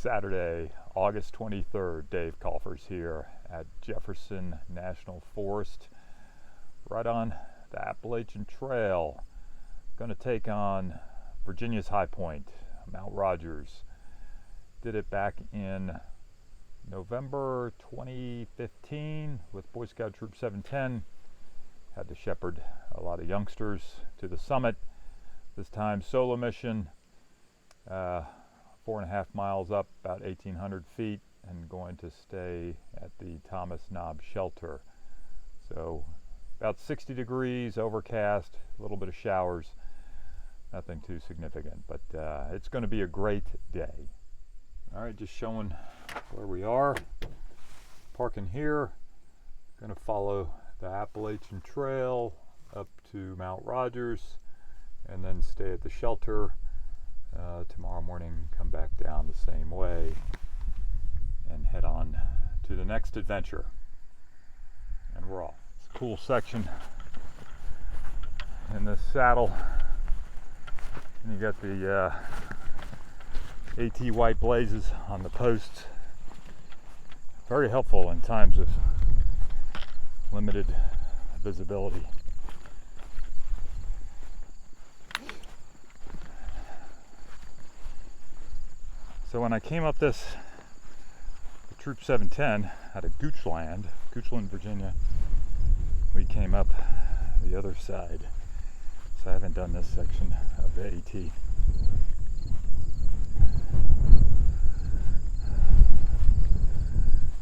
Saturday, August 23rd, Dave Colfers here at Jefferson National Forest, right on the Appalachian Trail. Going to take on Virginia's high point, Mount Rodgers. Did it back in November 2015 with Boy Scout Troop 710. Had to shepherd a lot of youngsters to the summit. This time solo mission, 4.5 miles up, about 1,800 feet, and going to stay at the Thomas Knob Shelter. So about 60 degrees, overcast, a little bit of showers, nothing too significant, but it's going to be a great day. All right, just showing where we are. Parking here, going to follow the Appalachian Trail up to Mount Rodgers, and then stay at the shelter. Tomorrow morning, come back down the same way and head on to the next adventure. And we're off. It's a cool section in this saddle. And you got the AT white blazes on the posts. Very helpful in times of limited visibility. So when I came up this, the Troop 710 out of Goochland, Virginia, we came up the other side. So I haven't done this section of the AT.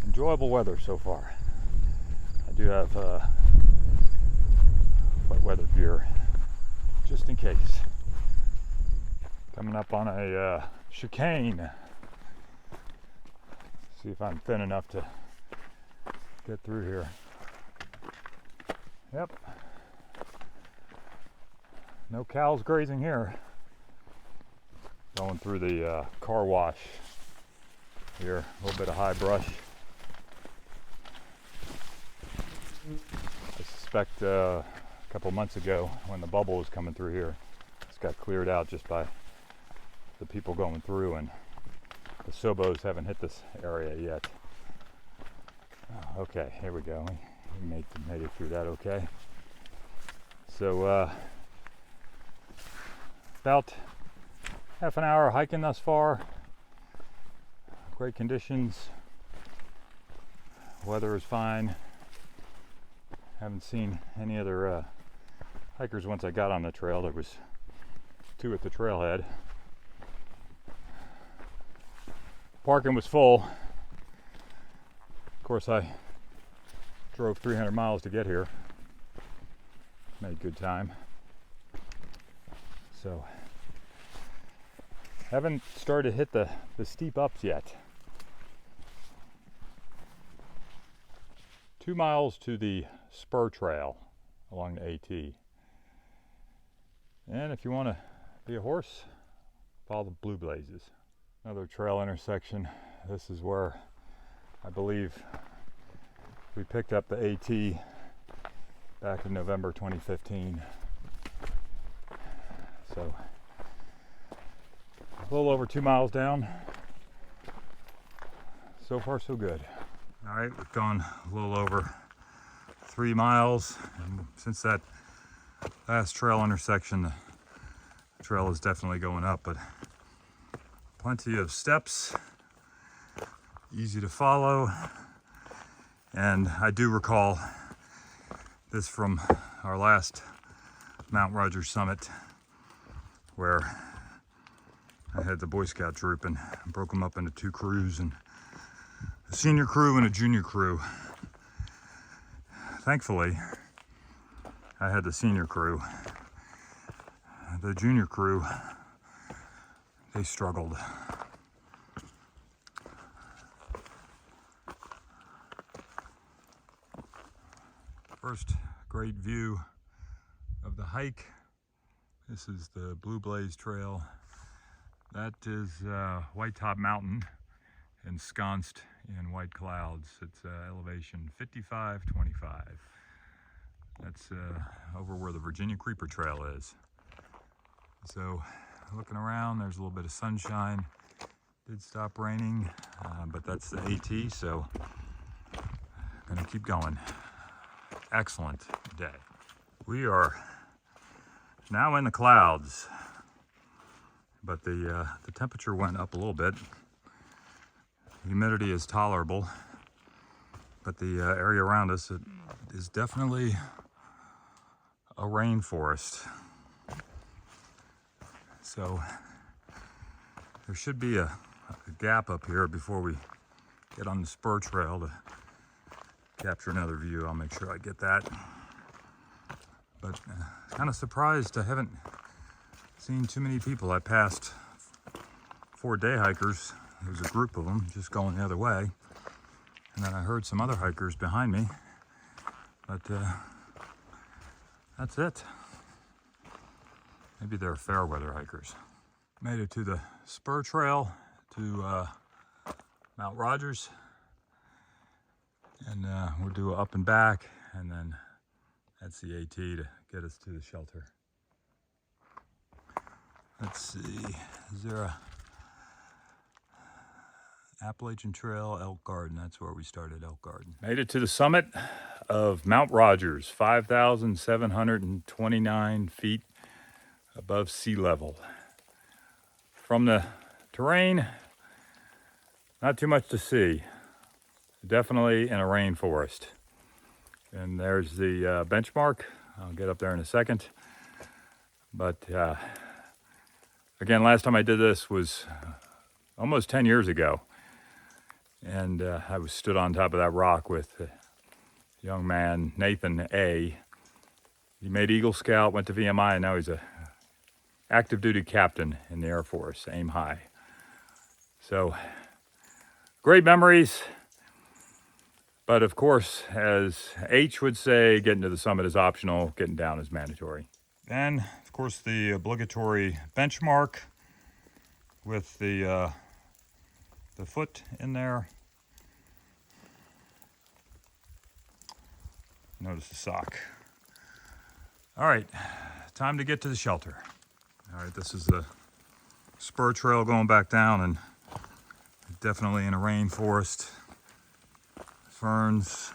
Enjoyable weather so far. I do have wet weather gear just in case. Coming up on a chicane. See if I'm thin enough to get through here. Yep. No cows grazing here. Going through the car wash here. A little bit of high brush. I suspect a couple months ago when the bubble was coming through here, this got cleared out just by the people going through, and the Sobos haven't hit this area yet. Oh, okay, here we go. We made it through that okay. So about half an hour hiking thus far. Great conditions. Weather is fine. Haven't seen any other hikers once I got on the trail. There was 2 at the trailhead. Parking was full. Of course, I drove 300 miles to get here. Made good time. So, haven't started to hit the steep ups yet. 2 miles to the spur trail along the AT. And if you want to be a horse, follow the blue blazes. Another trail intersection. This is where I believe we picked up the AT back in November 2015. So a little over 2 miles down. So far so good. All right, we've gone a little over 3 miles, and since that last trail intersection, the trail is definitely going up, but plenty of steps, easy to follow. And I do recall this from our last Mount Rodgers summit, where I had the Boy Scout troop and broke them up into 2 crews, and a senior crew and a junior crew. Thankfully, I had the senior crew. The junior crew, they struggled. First great view of the hike. This is the Blue Blaze Trail. That is White Top Mountain, ensconced in white clouds. It's elevation 5525. That's over where the Virginia Creeper Trail is. So looking around, there's a little bit of sunshine, Did stop raining, but that's the AT, so I'm gonna keep going. Excellent day. We are now in the clouds, but the temperature went up a little bit. Humidity is tolerable, but the area around us is definitely a rainforest. So there should be a gap up here before we get on the spur trail to capture another view. I'll make sure I get that. But kind of surprised I haven't seen too many people. I passed 4 day hikers. There was a group of them just going the other way. And then I heard some other hikers behind me. But that's it. Maybe they're fair weather hikers. Made it to the spur trail to Mount Rodgers. And we'll do up and back, and then that's the AT to get us to the shelter. Let's see, is there a Appalachian Trail, Elk Garden? That's where we started, Elk Garden. Made it to the summit of Mount Rodgers, 5,729 feet above sea level. From the terrain, not too much to see. Definitely in a rainforest. And there's the benchmark. I'll get up there in a second. But again, last time I did this was almost 10 years ago. And I was stood on top of that rock with a young man, Nathan A. He made Eagle Scout, went to VMI, and now he's a active duty captain in the Air Force, aim high. So, great memories. But of course, as H would say, getting to the summit is optional, getting down is mandatory. Then, of course, the obligatory benchmark with the foot in there. Notice the sock. All right, time to get to the shelter. All right, this is the spur trail going back down, and definitely in a rainforest. Ferns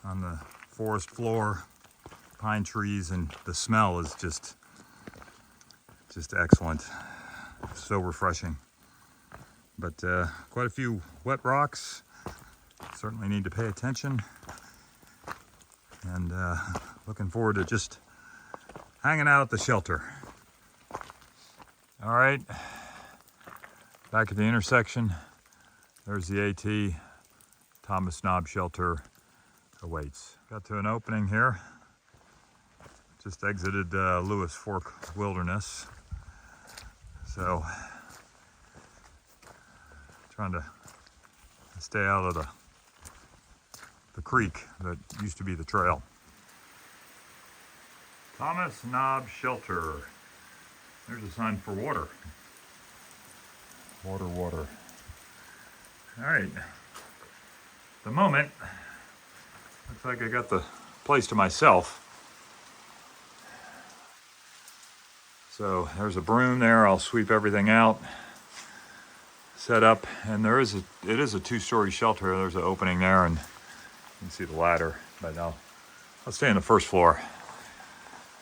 on the forest floor, pine trees, and the smell is just excellent. So refreshing. But quite a few wet rocks. Certainly need to pay attention. And looking forward to just hanging out at the shelter. All right, back at the intersection. There's the AT. Thomas Knob Shelter awaits. Got to an opening here. Just exited Lewis Fork Wilderness. So, trying to stay out of the creek that used to be the trail. Thomas Knob Shelter. There's a sign for water. Water, water. All right. The moment, looks like I got the place to myself. So there's a broom there. I'll sweep everything out, set up, and it is a 2-story shelter. There's an opening there, and you can see the ladder. But I'll stay on the first floor.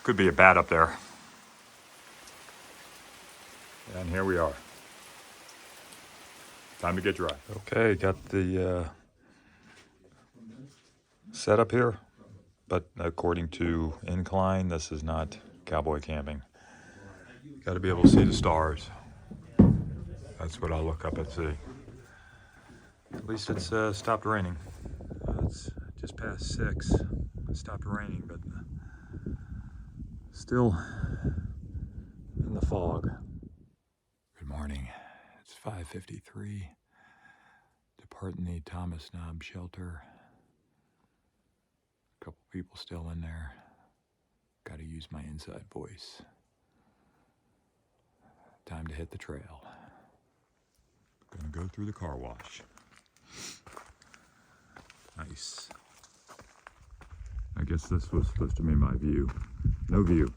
Could be a bat up there. And here we are. Time to get dry. Okay, got the setup here, but according to Incline, this is not cowboy camping. Got to be able to see the stars. That's what I'll look up and see. At least it's stopped raining. It's just past 6. It stopped raining, but still in the fog. Good morning. It's 5:53. Departing the Thomas Knob Shelter. Couple people still in there. Got to use my inside voice. Time to hit the trail. Gonna go through the car wash. Nice. I guess this was supposed to be my view. No view.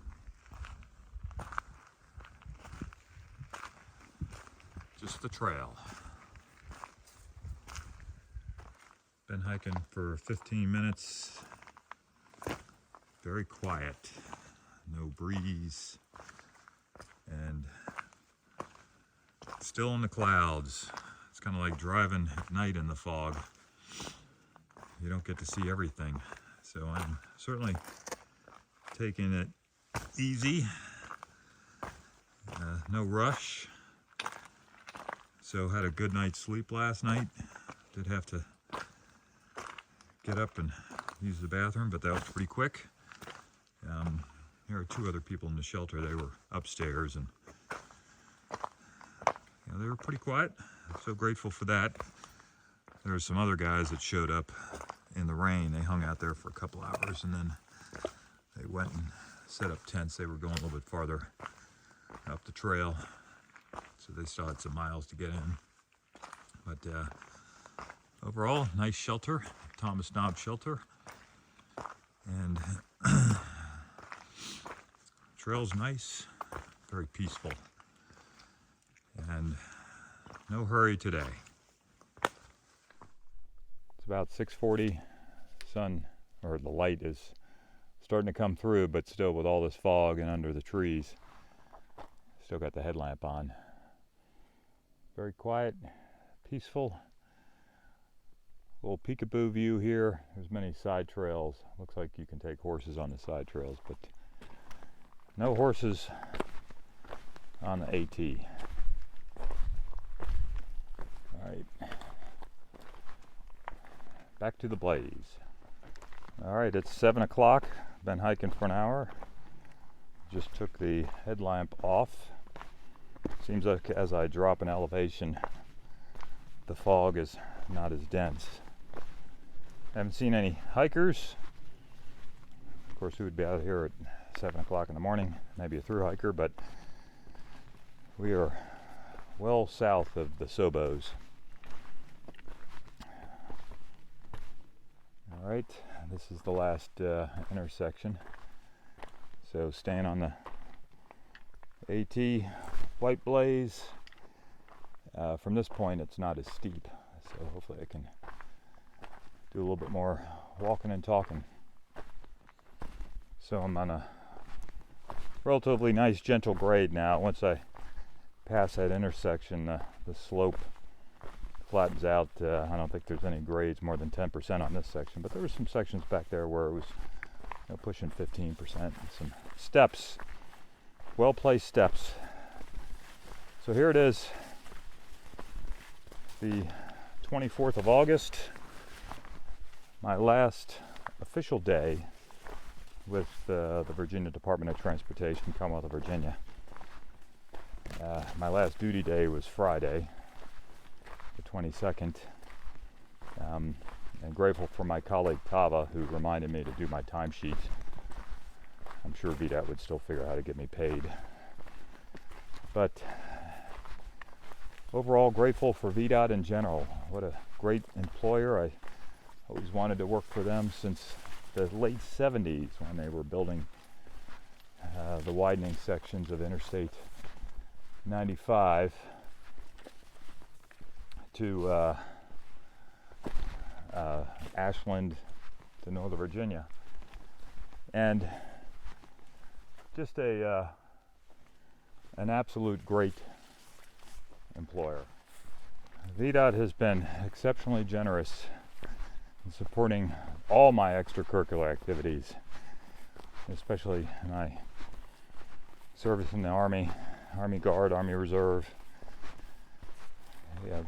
just the trail. Been hiking for 15 minutes. Very quiet, no breeze, and still in the clouds. It's kind of like driving at night in the fog. You don't get to see everything. So I'm certainly taking it easy, no rush. So had a good night's sleep last night. Did have to get up and use the bathroom, but that was pretty quick. There are 2 other people in the shelter. They were upstairs, and they were pretty quiet. So grateful for that. There were some other guys that showed up in the rain. They hung out there for a couple hours, and then they went and set up tents. They were going a little bit farther up the trail, so they still had some miles to get in. But overall, nice shelter, Thomas Knob Shelter, and trail's nice, very peaceful, and no hurry today. It's about 6:40. Sun, or the light, is starting to come through, but still with all this fog and under the trees, still got the headlamp on. Very quiet, peaceful. Little peekaboo view here. There's many side trails. Looks like you can take horses on the side trails, but no horses on the AT. All right, back to the blaze. All right, it's 7 o'clock. Been hiking for an hour. Just took the headlamp off. Seems like as I drop in elevation, the fog is not as dense. Haven't seen any hikers. Of course, who would be out here at 7 o'clock in the morning? Maybe a thru hiker, but we are well south of the Sobos. All right, this is the last intersection. So staying on the AT White Blaze. From this point, it's not as steep, so hopefully I can do a little bit more walking and talking. So I'm on a relatively nice gentle grade now. Once I pass that intersection, the slope flattens out. I don't think there's any grades more than 10% on this section, but there were some sections back there where it was pushing 15%, and some steps, well placed steps. So here it is, the 24th of August, my last official day with the Virginia Department of Transportation, Commonwealth of Virginia. My last duty day was Friday, the 22nd. And grateful for my colleague Tava, who reminded me to do my timesheet. I'm sure VDOT would still figure out how to get me paid. But overall, grateful for VDOT in general. What a great employer. I always wanted to work for them since the late 70s when they were building the widening sections of Interstate 95 to Ashland to Northern Virginia, and just an absolute great employer. VDOT has been exceptionally generous in supporting all my extracurricular activities, especially my service in the Army, Army Guard, Army Reserve. Yeah,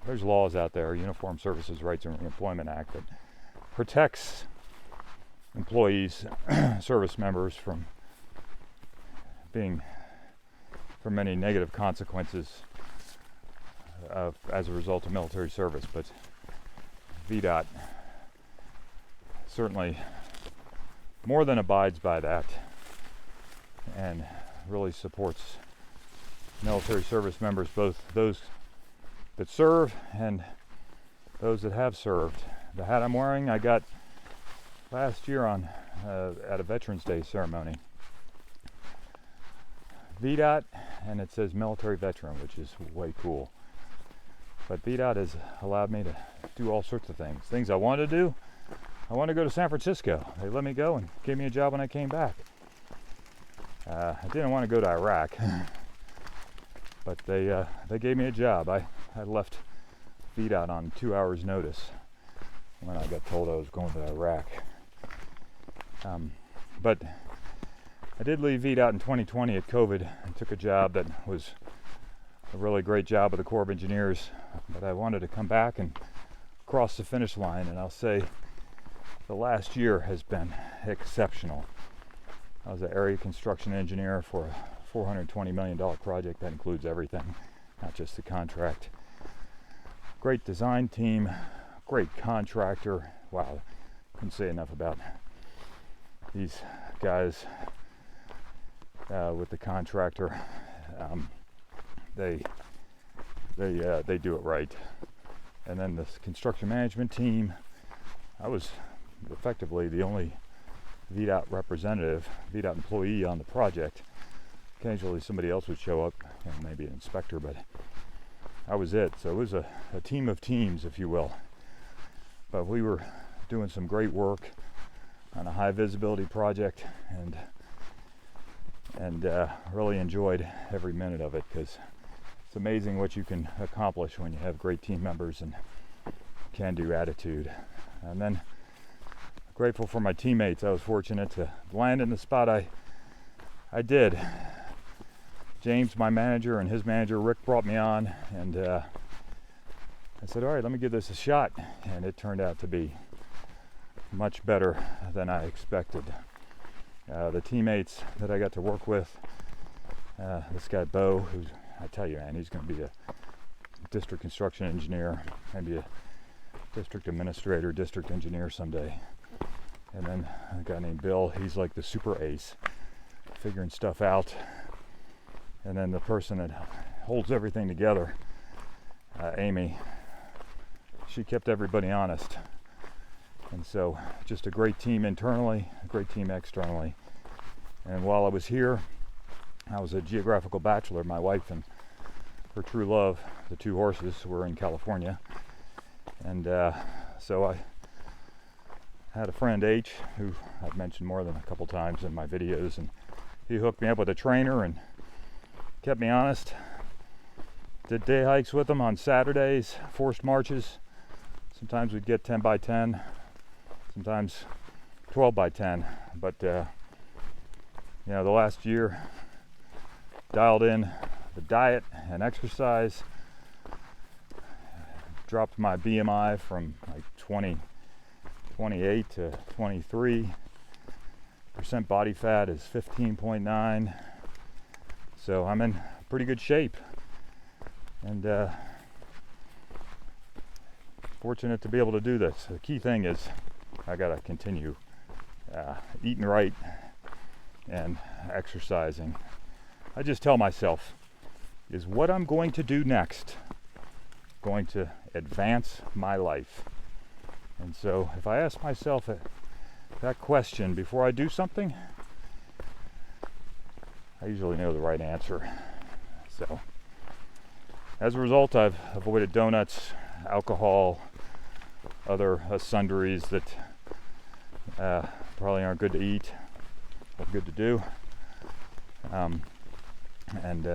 there's laws out there, Uniform Services Rights and Reemployment Act, that protects employees, service members from any negative consequences as a result of military service. But VDOT certainly more than abides by that and really supports military service members, both those that serve and those that have served. The hat I'm wearing I got last year on at a Veterans Day ceremony. VDOT, and it says military veteran, which is way cool. But VDOT has allowed me to do all sorts of things I wanted to do. I wanted to go to San Francisco. They let me go and gave me a job when I came back. I didn't want to go to Iraq, but they gave me a job. I left VDOT on 2 hours notice when I got told I was going to Iraq. But I did leave VDOT in 2020 at COVID and took a job that was a really great job with the Corps of Engineers, but I wanted to come back and cross the finish line, and I'll say the last year has been exceptional. I was an area construction engineer for a $420 million project that includes everything, not just the contract. Great design team, great contractor. Wow, couldn't say enough about these guys with the contractor. They do it right. And then this construction management team, I was effectively the only VDOT representative, VDOT employee on the project. Occasionally somebody else would show up, maybe an inspector, but I was it. So it was a team of teams, if you will. But we were doing some great work on a high visibility project, and really enjoyed every minute of it, because it's amazing what you can accomplish when you have great team members and can-do attitude. And then grateful for my teammates. I was fortunate to land in the spot I did. James, my manager, and his manager Rick brought me on, and I said, all right, let me give this a shot, and it turned out to be much better than I expected. The teammates that I got to work with, this guy Bo, who I tell you, man, he's going to be a district construction engineer, maybe a district administrator, district engineer someday. And then a guy named Bill, he's like the super ace, figuring stuff out. And then the person that holds everything together, Amy, she kept everybody honest. And so just a great team internally, a great team externally. And while I was here, I was a geographical bachelor. My wife and her true love, the two horses, were in California. And so I had a friend, H, who I've mentioned more than a couple times in my videos, and he hooked me up with a trainer and kept me honest. Did day hikes with him on Saturdays, forced marches. Sometimes we'd get 10 by 10, sometimes 12 by 10. But the last year, dialed in the diet and exercise, dropped my BMI from like 28 to 23. Percent body fat is 15.9. So I'm in pretty good shape, and fortunate to be able to do this. The key thing is I gotta continue eating right and exercising. I just tell myself, is what I'm going to do next going to advance my life? And so if I ask myself that question before I do something, I usually know the right answer. So as a result, I've avoided donuts, alcohol, other sundries that probably aren't good to eat, but good to do, and in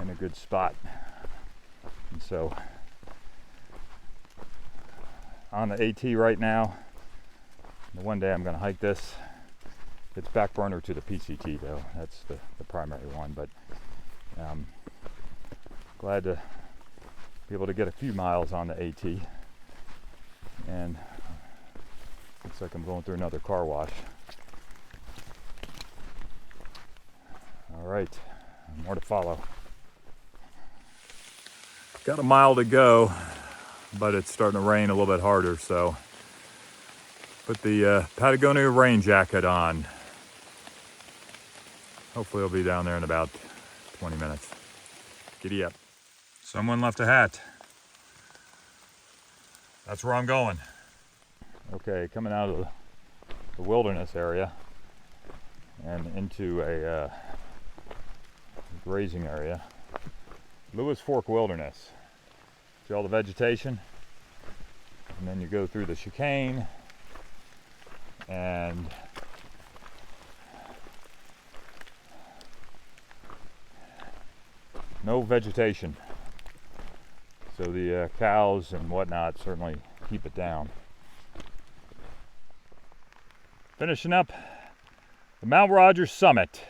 a good spot. And so on the AT right now, one day I'm going to hike this. It's back burner to the PCT though. That's the primary one, but glad to be able to get a few miles on the AT. And looks like I'm going through another car wash. All right, more to follow. Got a mile to go, but it's starting to rain a little bit harder, so put the Patagonia rain jacket on. Hopefully I'll be down there in about 20 minutes. Giddy up. Someone left a hat. That's where I'm going. Okay, coming out of the wilderness area and into a grazing area. Lewis Fork Wilderness. See all the vegetation? And then you go through the chicane and no vegetation. So the cows and whatnot certainly keep it down. Finishing up the Mount Rodgers summit.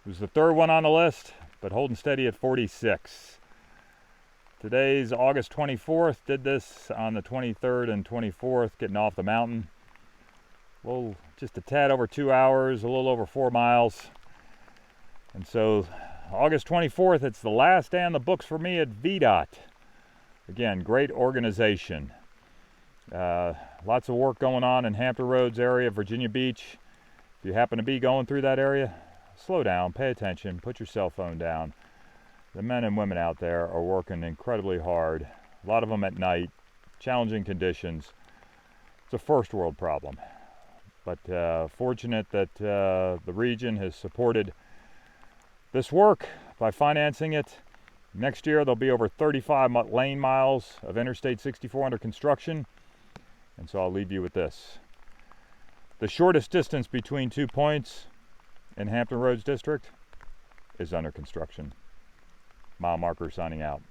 It was the third one on the list, but holding steady at 46. Today's August 24th. Did this on the 23rd and 24th, getting off the mountain. Well, just a tad over 2 hours, a little over 4 miles. And so August 24th, it's the last day on the books for me at VDOT. Again, great organization. Lots of work going on in Hampton Roads area, Virginia Beach. If you happen to be going through that area, slow down, pay attention, put your cell phone down. The men and women out there are working incredibly hard. A lot of them at night, challenging conditions. It's a first world problem. But fortunate that the region has supported this work by financing it. Next year there'll be over 35 lane miles of Interstate 64 under construction. And so I'll leave you with this. The shortest distance between 2 points in Hampton Roads District is under construction. Mile marker signing out.